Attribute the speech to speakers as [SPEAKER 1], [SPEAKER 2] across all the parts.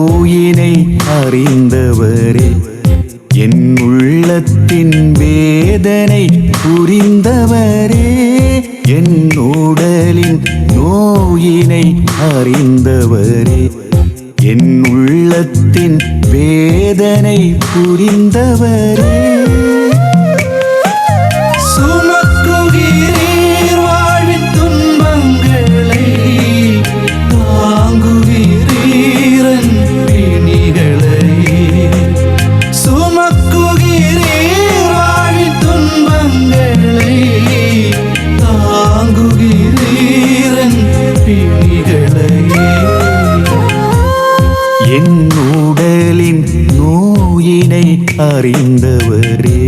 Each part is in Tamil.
[SPEAKER 1] நோயினை அறிந்தவரே, என் உள்ளத்தின் வேதனை புரிந்தவரே, என் உடலின் நோயினை அறிந்தவரே, என் உள்ளத்தின் வேதனை புரிந்தவரே.
[SPEAKER 2] சுமக்குகிறீர் வாழ்வின் துன்பங்களை, தாங்குகிறீரன் பிணிகளை. சுமக்குகிறீர் வாழ்வின் துன்பங்களை, தாங்குகிறீரன் பிணிகளை.
[SPEAKER 1] என் உடலின் நோயினை அறிந்தவரே,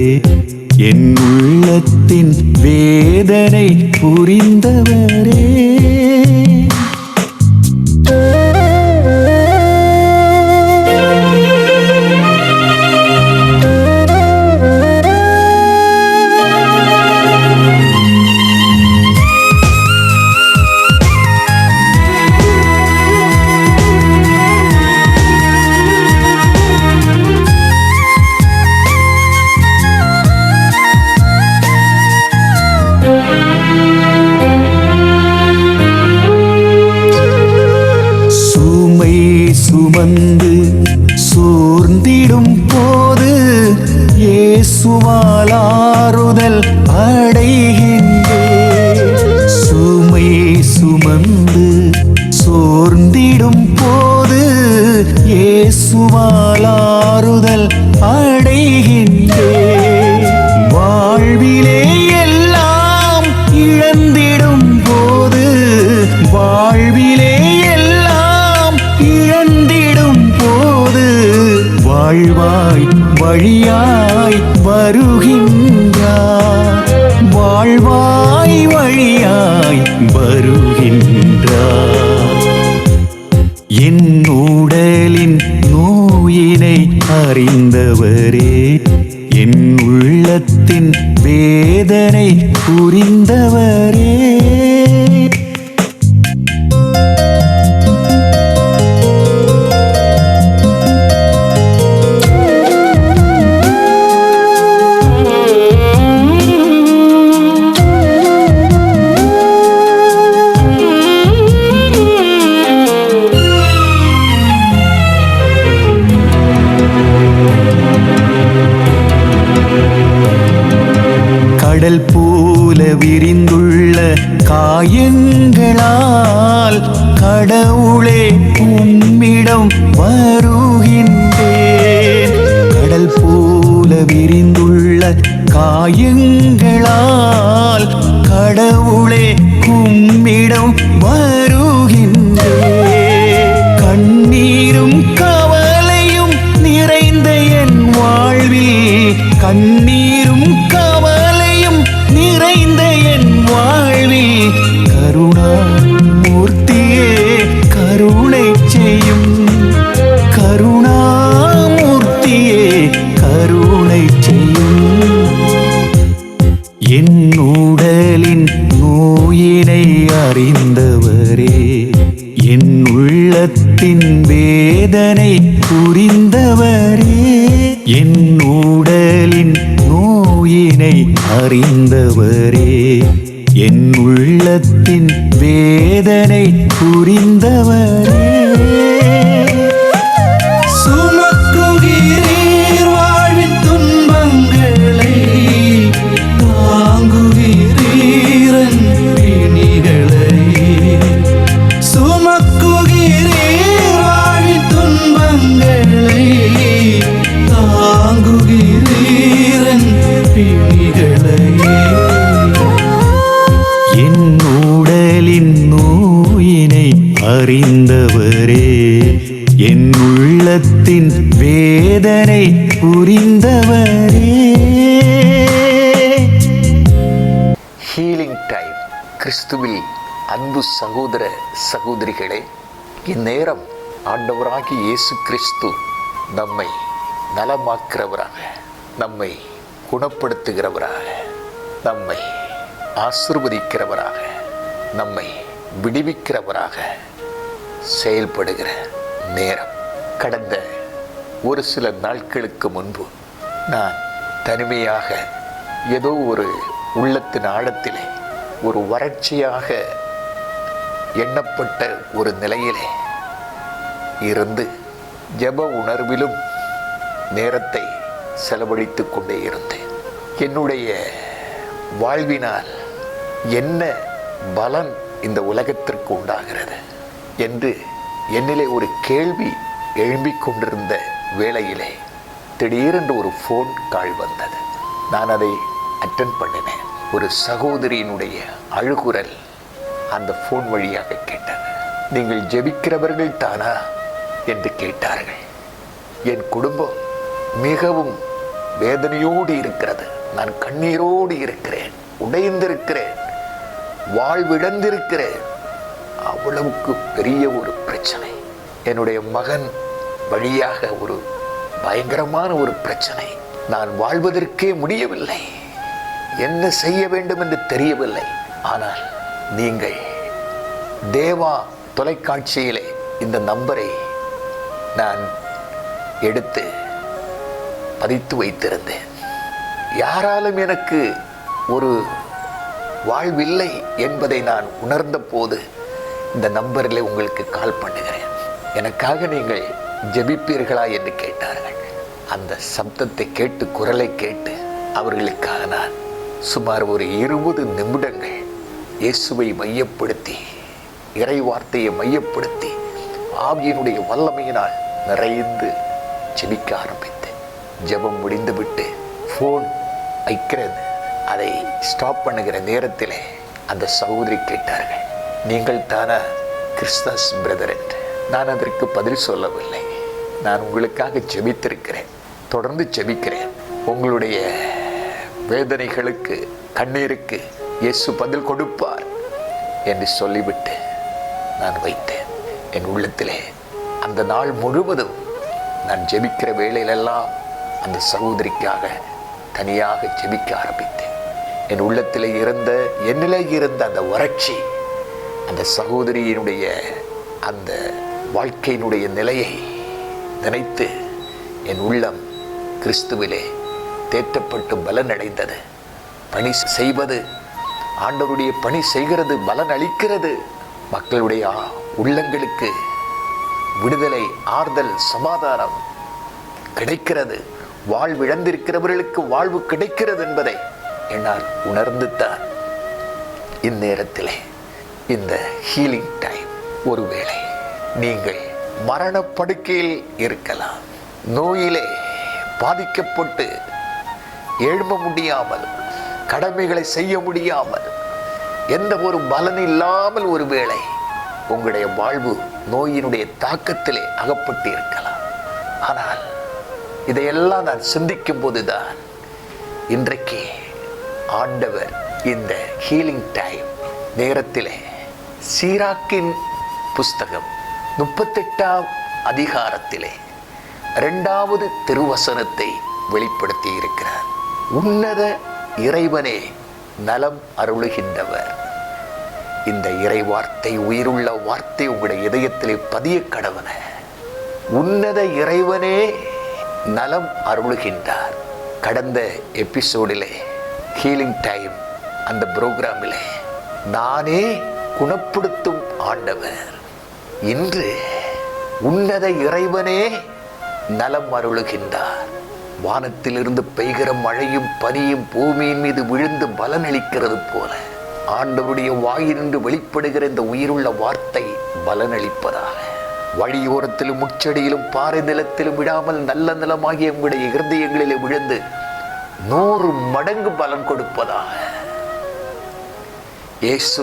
[SPEAKER 1] என் உள்ளத்தின் வேதனை புரிந்தவரே. சுமந்து சோர்ந்திடும் போது இயேசுவால் ஆறுதல் அடைகின்றேன். சுமை சுமந்து சோர்ந்திடும் போது இயேசுவால் ஆறுதல் அடைகின்றேன். வாழ்விலே எல்லாம் இழந்திடும் போது, வாழ்விலே வாழ்வாய் வழியாய் வருகின்றார், வாழ்வாய் வழியாய் வருகின்றார். என் உடலின் நோயினை அறிந்தவரே, என் உள்ளத்தின் வேதனை புரிந்தவரே. கடல் போல விரிந்துள்ள காயங்களால் கடவுளே உம்மிடம் வருகின்றேன். கடல் போல விரிந்துள்ள காயங்களால் கடவுளே உம்மிடம் வருகின்றேன். கண்ணீரும் கவலையும் நிறைந்த என் வாழ்வில், கண்ணீரும் நிறைந்த என் வாழ்வில் கருணாமூர்த்தியே கருணை செய்யும், கருணாமூர்த்தியே கருணை செய்யும். என் உடலின் நோயினை அறிந்தவரே, என் உள்ளத்தின் வேதனை புரிந்தவரே. என் உடலின் நோயினை அறிந்தவரே, என் உள்ளத்தின் வேதனை புரிந்தவரே.
[SPEAKER 2] சுமக்குகிறீர் வாழ்வின் துன்பங்களை, தாங்குகிறீரன் பிணிகளை. சுமக்குகிறீர் வாழ்வின் துன்பங்களை, தாங்குகிறீரன் பிணிகளை.
[SPEAKER 1] என் உடலின் நோயினை அறிந்தவரே, என் உள்ளத்தின் வேதனை புரிந்தவரே.
[SPEAKER 3] Healing time. கிறிஸ்துவில் அன்பு சகோதர சகோதரிகளே, இந்நேரம் ஆண்டவராகிய இயேசு கிறிஸ்து நம்மை நலமாக்குறவராக, நம்மை குணப்படுத்துகிறவராக, நம்மை ஆசீர்வதிக்கிறவராக, நம்மை விடுவிக்கிறவராக செயல்படுகிற நேரம். கடந்த ஒரு சில நாட்களுக்கு முன்பு நான் தனிமையாக ஏதோ ஒரு உள்ளத்தின் ஆழத்திலே ஒரு வறட்சியாக எண்ணப்பட்ட ஒரு நிலையிலே இருந்து ஜெப உணர்விலும் நேரத்தை செலவழித்து கொண்டே இருந்தேன். என்னுடைய வாழ்வினால் என்ன பலன் இந்த உலகத்திற்கு உண்டாகிறது என்று என்னிலே ஒரு கேள்வி எழும்பிக் கொண்டிருந்த வேளையிலே திடீரென்று ஒரு ஃபோன் கால் வந்தது. நான் அதை அட்டென்ட் பண்ணினேன். ஒரு சகோதரியினுடைய அழுகுரல் அந்த ஃபோன் வழியாக கேட்டது. நீங்கள் ஜெபிக்கிறவர்கள் தானா என்று கேட்டார்கள். என் குடும்பம் மிகவும் வேதனையோடு இருக்கிறது. நான் கண்ணீரோடு இருக்கிறேன், உடைந்திருக்கிறேன், வாழ்விழந்திருக்கிறேன். அவ்வளவுக்கு பெரிய ஒரு பிரச்சனை. என்னுடைய மகன் வழியாக ஒரு பயங்கரமான ஒரு பிரச்சனை. நான் வாழ்வதற்கே முடியவில்லை. என்ன செய்ய வேண்டும் என்று தெரியவில்லை. ஆனால் நீங்கள் தேவா தொலைக்காட்சியிலே இந்த நம்பரை நான் எடுத்து பதித்து வைத்திருந்தேன். யாராலும் எனக்கு ஒரு வாழ்வில்லை என்பதை நான் உணர்ந்த போது இந்த நம்பரில் உங்களுக்கு கால் பண்ணுகிறேன். எனக்காக நீங்கள் ஜெபிப்பீர்களா என்று கேட்டார்கள். அந்த சப்தத்தை கேட்டு, குரலை கேட்டு அவர்களுக்காக நான் சுமார் ஒரு 20 நிமிடங்கள் இயேசுவை மையப்படுத்தி, இறை வார்த்தையை மையப்படுத்தி, ஆவியினுடைய வல்லமையினால் நிறைந்து ஜெபிக்க ஆரம்பித்தேன். ஜெபம் முடிந்துவிட்டு ஃபோன் வைக்கிறது, அதை ஸ்டாப் பண்ணுகிற நேரத்தில் அந்த சகோதரி கேட்டார்கள், நீங்கள் தானா கிறிஸ்தஸ் பிரதர் என்று. நான் அதற்கு பதில் சொல்லவில்லை. நான் உங்களுக்காக ஜெபித்திருக்கிறேன், தொடர்ந்து ஜெபிக்கிறேன். உங்களுடைய வேதனைகளுக்கு, கண்ணீருக்கு இயேசு பதில் கொடுப்பார் என்று சொல்லிவிட்டு நான் வைத்தேன். என் உள்ளத்திலே அந்த நாள் முழுவதும் நான் ஜெபிக்கிற வேளையிலெல்லாம் அந்த சகோதரிக்காக தனியாக ஜெபிக்க ஆரம்பித்தேன். என் உள்ளத்திலே இருந்த, என்னிலே இருந்த அந்த வறட்சி, அந்த சகோதரியினுடைய அந்த வாழ்க்கையினுடைய நிலையை நினைத்து என் உள்ளம் கிறிஸ்துவிலே தேற்றப்பட்டு பலன் அடைந்தது. பணி செய்வது, ஆண்டவருடைய பணி செய்கிறது, பலன் அளிக்கிறது. மக்களுடைய உள்ளங்களுக்கு விடுதலை, ஆறுதல், சமாதானம் கிடைக்கிறது. வாழ்விழந்திருக்கிறவர்களுக்கு வாழ்வு கிடைக்கிறது என்பதை என்னால் உணர்ந்து தான் இந்நேரத்திலே இந்த ஹீலிங் டைம். ஒருவேளை நீங்கள் மரணப்படுக்கையில் இருக்கலாம், நோயிலே பாதிக்கப்பட்டு எழும்ப முடியாமல், கடமைகளை செய்ய முடியாமல், எந்த ஒரு பலன் இல்லாமல் ஒருவேளை உங்களுடைய வாழ்வு நோயினுடைய தாக்கத்திலே அகப்பட்டு இருக்கலாம். ஆனால் இதையெல்லாம் நான் சிந்திக்கும் போதுதான் இன்றைக்கு ஆண்டவர் இந்த ஹீலிங் டைம் நேரத்திலே சீராக்கின் புஸ்தகம் 38ஆம் அதிகாரத்திலே 2வது திருவசனத்தை வெளிப்படுத்தி இருக்கிறார். உன்னத இறைவனே நலம் அருளுகின்றவர். இந்த இறை வார்த்தை, உயிருள்ள வார்த்தை உங்களுடைய இதயத்திலே பதிய கடவன. உன்னத இறைவனே நலம் அருளுகின்றார். கடந்த எபிசோடிலே ஹீலிங் டைம் அந்த புரோகிராமிலே நானே குணப்படுத்தும் ஆண்டவர், இன்று உன்னத இறைவனே நலம் அருளுகின்றார். வானத்திலிருந்து பெய்கிற மழையும் பனியும் பூமியின் மீது விழுந்து பலனளிக்கிறது போல ஆண்டவருடைய வாயினின்று வெளிப்படுகிற இந்த உயிருள்ள வார்த்தை பலனளிப்பதாக. வழியோரத்திலும் முச்சடியிலும் பாறை நிலத்திலும் விடாமல் நல்ல நிலமாகிய உங்களுடைய இருதயங்களிலே விழுந்து 100 மடங்கு பலன் கொடுப்பதாக. இயேசு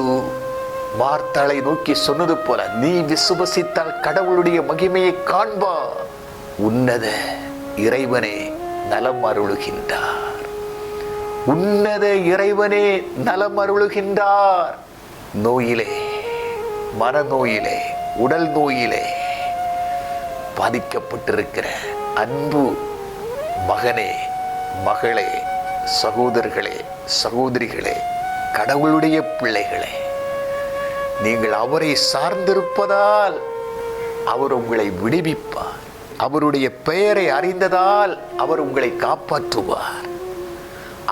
[SPEAKER 3] மார்த்தாளை நோக்கி சொன்னது போல, நீ விசுவசித்தால் கடவுளுடைய மகிமையை காண்பா. உன்னத இறைவனே நலம் அருளுகின்றார். உன்னத இறைவனே நலம் அருளுகின்றார். நோயிலே, மனநோயிலே, உடல் நோயிலே பாதிக்கப்பட்டிருக்கிற அன்பு மகனே, மகளே, சகோதரர்களே, சகோதரிகளே, கடவுளுடைய பிள்ளைகளே, நீங்கள் அவரை சார்ந்திருப்பதால் அவர் உங்களை விடுவிப்பார். அவருடைய பெயரை அறிந்ததால் அவர் உங்களை காப்பாற்றுவார்.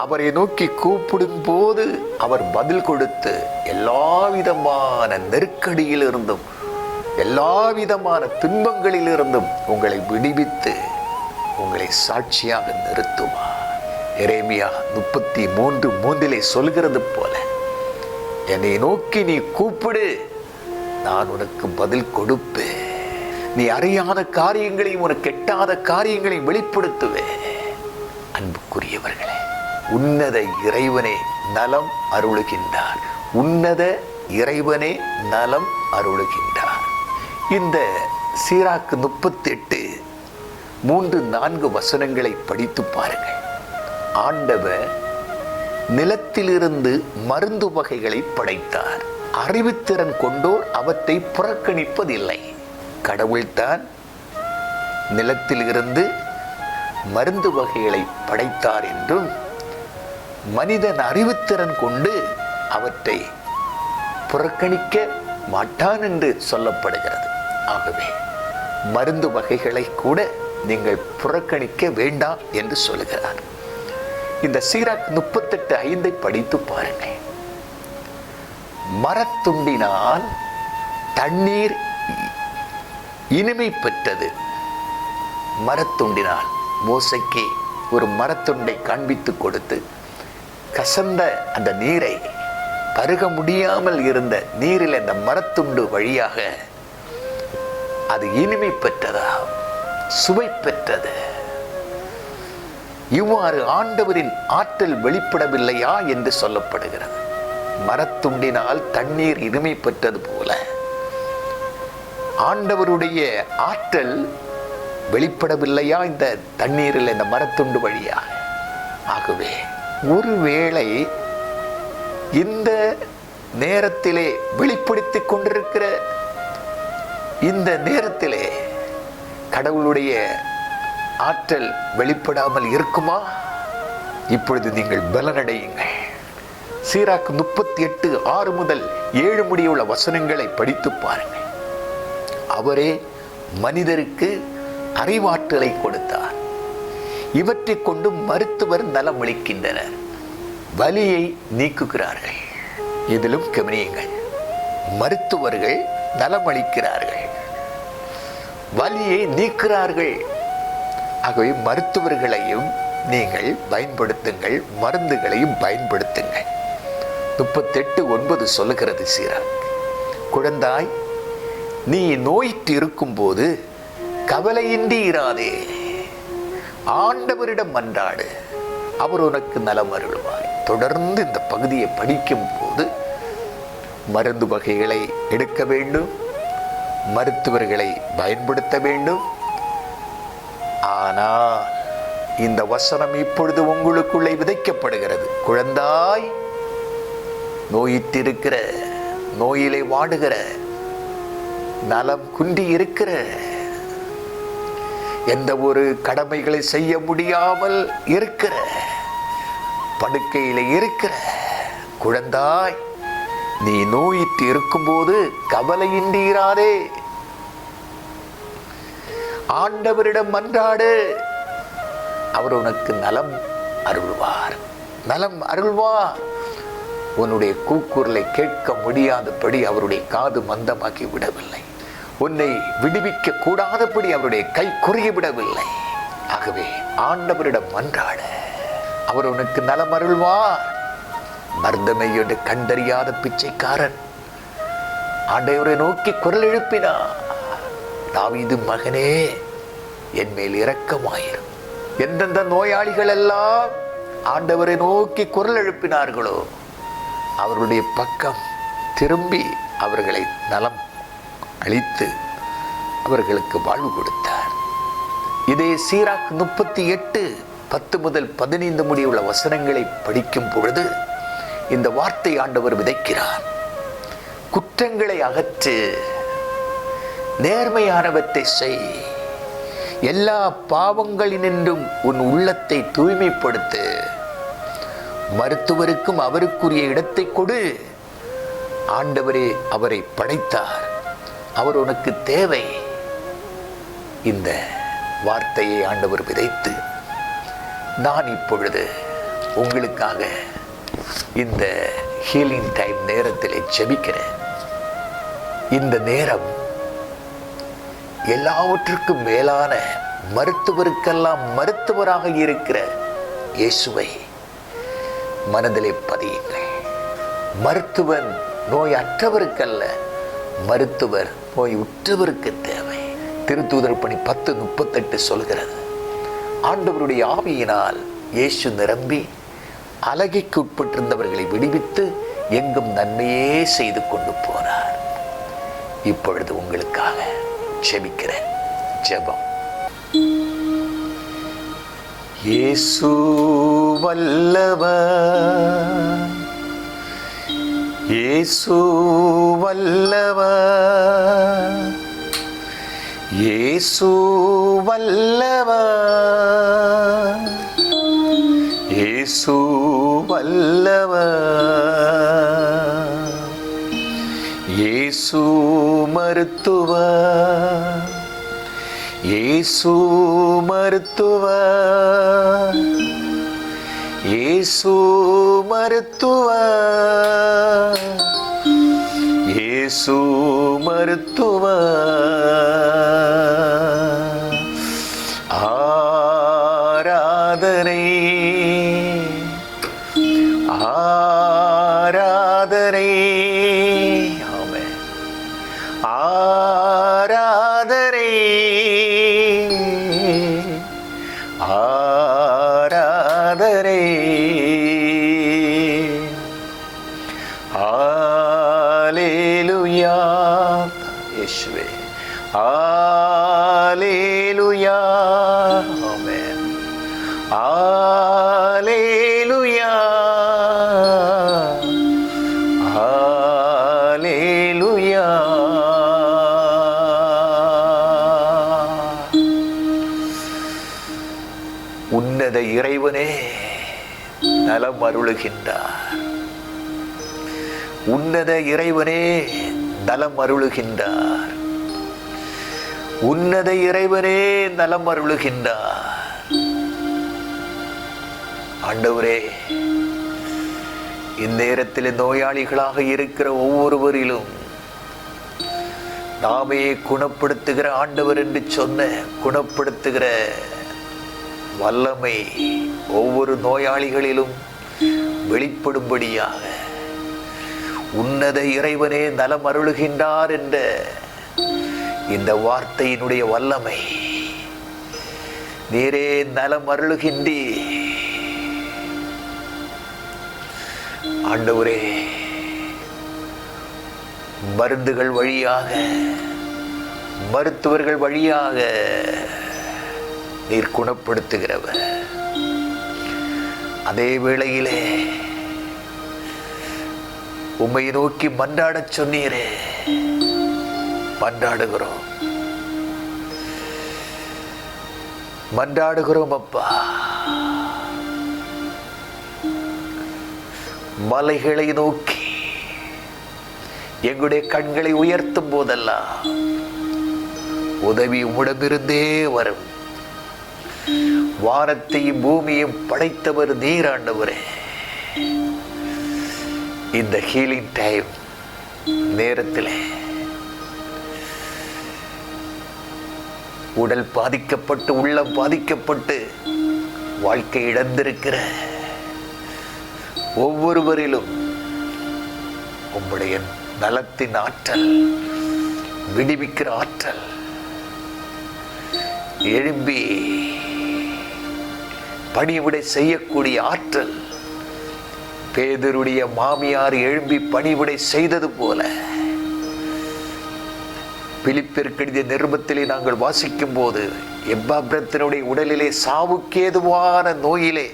[SPEAKER 3] அவரை நோக்கி கூப்பிடும் போது அவர் பதில் கொடுத்து எல்லா விதமான நெருக்கடியிலிருந்தும் எல்லா விதமான துன்பங்களிலிருந்தும் உங்களை விடுவித்து உங்களை சாட்சியாக நிறுத்துவார். எரேமியா 33:3 சொல்கிறது போல, என்னை நோக்கி நீ கூப்பிடு, நான் உனக்கு பதில் கொடுப்பேன். நீ அறியாத காரியங்களையும் உனக்கு எட்டாத காரியங்களையும் வெளிப்படுத்துவேன். அன்புக்குரியவர்களே, உன்னத இறைவனே நலம் அருளுகின்றார். உன்னத இறைவனே நலம் அருளுகின்றார். இந்த சீராக்கு 38:3-4 வசனங்களை படித்து பாருங்கள். ஆண்டவர் நிலத்திலிருந்து மருந்து வகைகளை படைத்தார். அறிவுத்திறன் கொண்டோர் அவற்றை புறக்கணிப்பதில்லை. கடவுள்தான் நிலத்தில் இருந்து மருந்து வகைகளை படைத்தார் என்றும் மனிதன் அறிவுத்திறன் கொண்டு அவற்றை புறக்கணிக்க மாட்டான் என்று சொல்லப்படுகிறது. ஆகவே மருந்து வகைகளை கூட நீங்கள் புறக்கணிக்க வேண்டாம் என்று சொல்லுகிறார். இந்த சீராக் 38:5 படித்து பாருங்கள். மரத்துண்டினால் தண்ணீர் இனிமை பெற்றது. மரத்துண்டினால் மோசைக்கு ஒரு மரத்துண்டை காண்பித்து கொடுத்து கசந்த அந்த நீரை பருக முடியாமல் இருந்த நீரில் அந்த மரத்துண்டு வழியாக அது இனிமை பெற்றதா, சுவை பெற்றது. இவ்வாறு ஆண்டவரின் ஆற்றல் வெளிப்படவில்லையா என்று சொல்லப்படுகிறது. மரத்துண்டினால் தண்ணீர் இனிமை பெற்றது போல ஆண்டவருடைய ஆற்றல் வெளிப்படவில்லையா இந்த தண்ணீரில், இந்த மரத்துண்டு வழியாக? ஆகவே ஒருவேளை இந்த நேரத்திலே வெளிப்படுத்திக் கொண்டிருக்கிற இந்த நேரத்திலே கடவுளுடைய ஆற்றல் வெளிப்படாமல் இருக்குமா? இப்பொழுது நீங்கள் பலனடையுங்கள். சீராக்கு 38:6-7 முடியுள்ள வசனங்களை படித்து பாருங்கள். அவரே மனிதருக்கு அறிவாற்றலை கொடுத்தார். இவற்றை கொண்டு மருத்துவர் நலம் அளிக்கின்றனர், வலியை நீக்குகிறார்கள். இதிலும் கவனியுங்கள், மருத்துவர்கள் நலம் அளிக்கிறார்கள், வலியை நீக்கிறார்கள். ஆகவே மருத்துவர்களையும் நீங்கள் பயன்படுத்துங்கள், மருந்துகளையும் பயன்படுத்துங்கள். 38:9 சொல்லுகிறது சீராக், குழந்தாய், நீ நோயிட்டு இருக்கும்போது கவலையின்றி இராதே, ஆண்டவரிடம் மன்றாடு, அவர் உனக்கு நலம் அருள்வார். தொடர்ந்து இந்த பகுதியை படிக்கும் போது மருந்து வகைகளை எடுக்க வேண்டும், மருத்துவர்களை பயன்படுத்த வேண்டும். ஆனால் இந்த வசனம் இப்பொழுது உங்களுக்குள்ளே விதைக்கப்படுகிறது. குழந்தாய், நோயிட்டிருக்கிற, நோயிலே வாடுகிற, நலம் குன்றி இருக்கிற, எந்த ஒரு கடமைகளை செய்ய முடியாமல் இருக்கிற, படுக்கையில இருக்கிற குழந்தாய், நீ நோயிட்டு இருக்கும்போது கவலையின்றி இராதே, ஆண்டவரிடம் மன்றாடு, அவர் உனக்கு நலம் அருள்வார், நலம் அருள்வார். உன்னுடைய கூக்குரலை கேட்க முடியாதபடி அவருடைய காது மந்தமாக்கி விடவில்லை, உன்னை விடுவிக்க கூடாதபடி அவருடைய கை குறுகிவிடவில்லை. ஆகவே ஆண்டவரிடம் மன்றாட, அவர் உனக்கு நலம் அருள்வார். மர்தமையோடு கண்டறியாத பிச்சைக்காரன் ஆண்டவரை நோக்கி குரல் எழுப்பினார், தாவீது மகனே, என் மேல் இரக்கமாயிரும். எந்தெந்த நோயாளிகள் எல்லாம் ஆண்டவரை நோக்கி குரல் எழுப்பினார்களோ அவருடைய பக்கம் திரும்பி அவர்களை நலம் அளித்து அவர்களுக்கு வாழ்வு கொடுத்தார். இதே சீராக் 38:10-15 முடியுள்ள வசனங்களை படிக்கும் பொழுது இந்த வார்த்தை ஆண்டவர் விதைக்கிறார். குற்றங்களை அகற்று, நேர்மையானவற்றை செய், எல்லா பாவங்களினின்றும் உன் உள்ளத்தை தூய்மைப்படுத்து, மருத்துவருக்கும் அவருக்குரிய இடத்தை கொடு. ஆண்டவரே அவரை படைத்தார், அவர் உனக்கு தேவை. இந்த வார்த்தையை ஆண்டவர் விதைத்து நான் இப்பொழுது உங்களுக்காக இந்த ஹீலிங் டைம் நேரத்தில் ஜெபிக்கிறேன். இந்த நேரம் எல்லாவற்றுக்கும் மேலான மருத்துவருக்கெல்லாம் மருத்துவராக இருக்கிற இயேசுவை மனதிலே பதியுங்கள். மருத்துவன் நோய் அற்றவருக்கல்ல, மருத்துவர் நோய் உற்றவருக்கு தேவை. திருத்தூதர் பணி 10:38 சொல்கிறது. ஆண்டவருடைய ஆவியினால் இயேசு நிரம்பி அலகைக்கு உட்பட்டிருந்தவர்களை விடுவித்து எங்கும் நன்மையே செய்து கொண்டு போனார். இப்பொழுது உங்களுக்காக ஜெபிக்கிறேன். ஜெபம். இயேசு வல்லவர், இயேசு வல்லவர், இயேசு வல்லவர், இயேசு வல்லவர், இயேசு மருத்துவர், இயேசு மருத்துவர், இயேசு மருத்துவர், இயேசு மருத்துவர். ஆராதனை ஆராதனை, ஆமென். ஆராதனை ஆராதனை, அல்லேலூயா. இயேசுவே அல்லேலூயா. ஆமென். அல்லேலூயா அல்லேலூயா. உன்னத இறைவனே நலம் அருளுகின்றார். உன்னத இறைவனே நலம் அருளுகின்றார். உன்னத இறைவனே நலம் அருளுகின்றார். ஆண்டவரே, இந்நேரத்தில் நோயாளிகளாக இருக்கிற ஒவ்வொருவரிலும் நாமே குணப்படுத்துகிற ஆண்டவர் என்று சொன்ன குணப்படுத்துகிற வல்லமை ஒவ்வொரு நோயாளிகளிலும் வெளிப்படும்படியாக உன்னத இறைவனே நலம் அருளுகின்றார் என்ற இந்த வார்த்தையினுடைய வல்லமை, நீரே நலம் அருளுகின்றீ ஆண்டவரே. மருந்துகள் வழியாக, மருத்துவர்கள் வழியாக நீர் குணப்படுத்துகிறவர். அதே வேளையிலே உம்மை நோக்கி மன்றாடச் சொன்னீரே, மன்றாடுகிறோம் மன்றாடுகிறோம் அப்பா. மலைகளை நோக்கி எங்களுடைய கண்களை உயர்த்தும் போதெல்லாம் உதவி உம்மிடமிருந்தே வரும். வானத்தையும் பூமியையும் படைத்தவர் நீர் ஆண்டவரே. இந்த ஹீலிங் டைம் நேரத்தில் உடல் பாதிக்கப்பட்டு உள்ளம் பாதிக்கப்பட்டு வாழ்க்கை இழந்திருக்கிற ஒவ்வொருவரிலும் உம்முடைய நலத்தின் ஆற்றல், விடுவிக்கிற ஆற்றல் எழும்பி பணிவிடை செய்யக்கூடிய ஆற்றல், பேதுருடைய மாமியார் எழும்பி பணிவிடை செய்தது போல பிலிப்பியருக்கு எழுதிய நிருபத்திலே நாங்கள் வாசிக்கும் போது எப்பாப்ரத்தினுடைய உடலிலே சாவுக்கேதுவான நோயிலே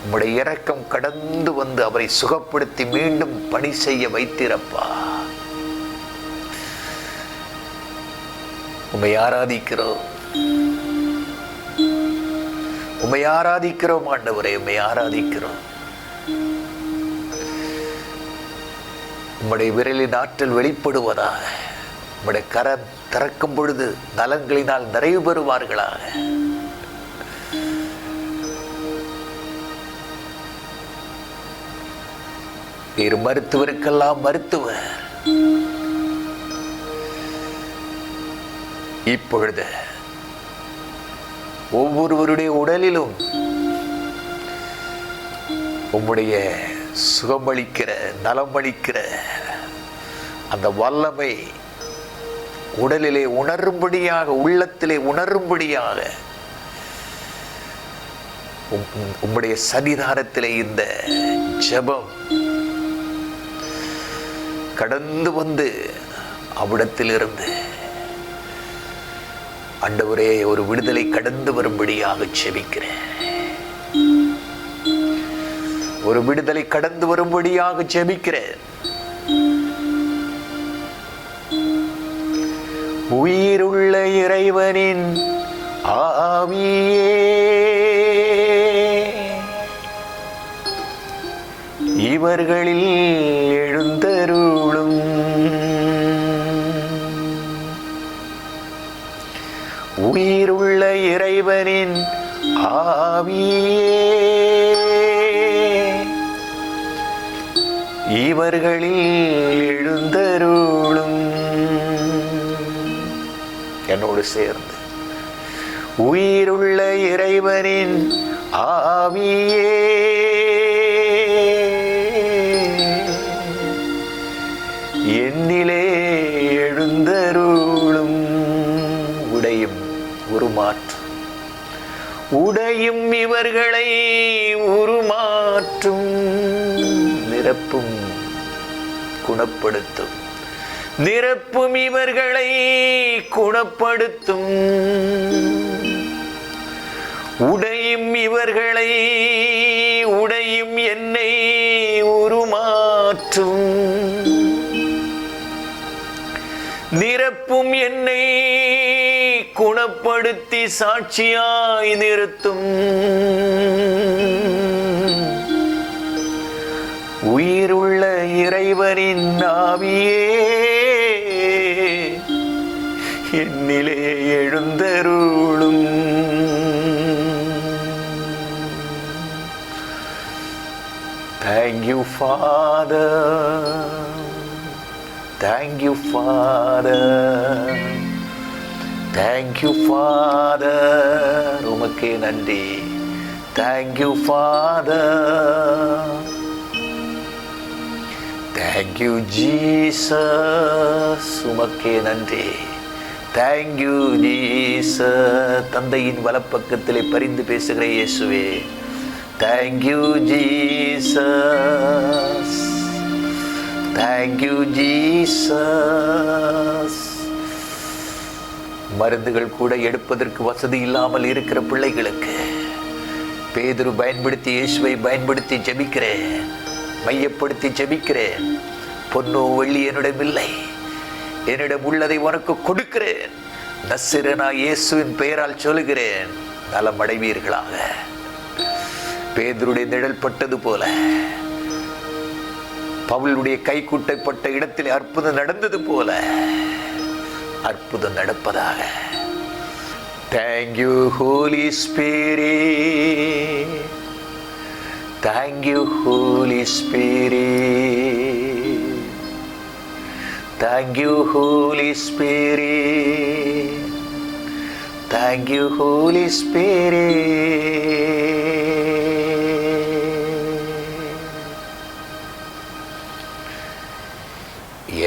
[SPEAKER 3] உம்முடைய இரக்கம் கடந்து வந்து அவரை சுகப்படுத்தி மீண்டும் பணி செய்ய வைத்திருப்பா. உம்மை ஆராதிக்கிறோம், உம்மை ஆராதிக்கிறோம் ஆண்டவரே, உம்மை ஆராதிக்கிறோம். உம்முடைய விரலின் ஆற்றல் வெளிப்படுவதாக, உம்முடைய கரம் திறக்கும் பொழுது நலன்களினால் நிறைவு பெறுவார்களாக. நீர் மருத்துவருக்கெல்லாம் மருத்துவர். இப்பொழுது ஒவ்வொருவருடைய உடலிலும் உம்முடைய சுகமளிக்கிற நலமளிக்கிற அந்த வல்லமை உடலிலே உணரும்படியாக, உள்ளத்திலே உணரும்படியாக உம்முடைய சன்னிதானத்திலே இந்த ஜெபம் கடந்து வந்து அவ்விடத்திலிருந்து ஆண்டவரே ஒரு விடுதலை கடந்து வரும்படியாக ஜெபிக்கிறேன். ஒரு விடுதலை கடந்து வரும்படியாக ஜெபிக்கிறேன். உயிருள்ள இறைவனின் ஆவியே, இவர்களில் எழுந்தருளும். உயிருள்ள இறைவனின் ஆவியே, இவர்களில் எழுந்தருளும். என்னோடு சேர்ந்து உயிருள்ள இறைவனின் ஆவியே, என்னிலே எழுந்தருளும். உடையும் உருமாற்றும், உடையும் இவர்களை உருமாற்றும், நிரப்பும் குணப்படுத்தும், நிரப்பும் இவர்களை குணப்படுத்தும், உடையும் இவர்களை, உடையும் என்னை உருமாற்றும், நிரப்பும் என்னை குணப்படுத்தி சாட்சியாய் நிறுத்தும். உயிருள்ள இறைவனின் ஆவியே, என்னிலே எழுந்தருளும். Thank you, Father. Thank you, Father. Thank you, Father. உமக்கே நன்றி. Thank you, Father. Thank you, Jesus. உமக்கே நன்றி. Thank you, Jesus. தந்தையின் வலப்பக்கத்திலே பரிந்து பேசுகிற இயேசுவே, Thank you, Jesus. Thank you, Jesus. மருந்துகள் கூட எடுப்பதற்கு வசதி இல்லாமல் இருக்கிற பிள்ளைகளுக்கு பேதுரு பயன்படுத்தி, இயேசுவை பயன்படுத்தி ஜெபிக்கிறேன், மையப்படுத்தி ஜெபிக்கிறேன். பொன்னோ வெள்ளி என்னிடமில்லை, என்னிடம் உள்ளதை உனக்கு கொடுக்கிறேன். நசரேயனான இயேசுவின் பெயரால் சொல்லுகிறேன், நலம் அடைவீர்களாக. பேதுருடைய நிழல் பட்டது போல பவுலுடைய கை கூட்டப்பட்ட இடத்தில் அற்புதம் நடந்தது போல அற்புதம் நடப்பதாக. Thank you, Holy Spirit. Thank you, Holy Spirit. Thank you, Holy Spirit. Thank you, Holy Spirit.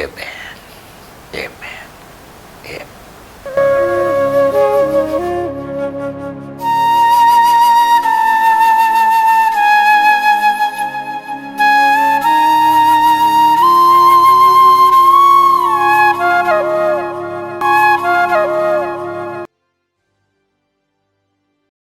[SPEAKER 3] Amen.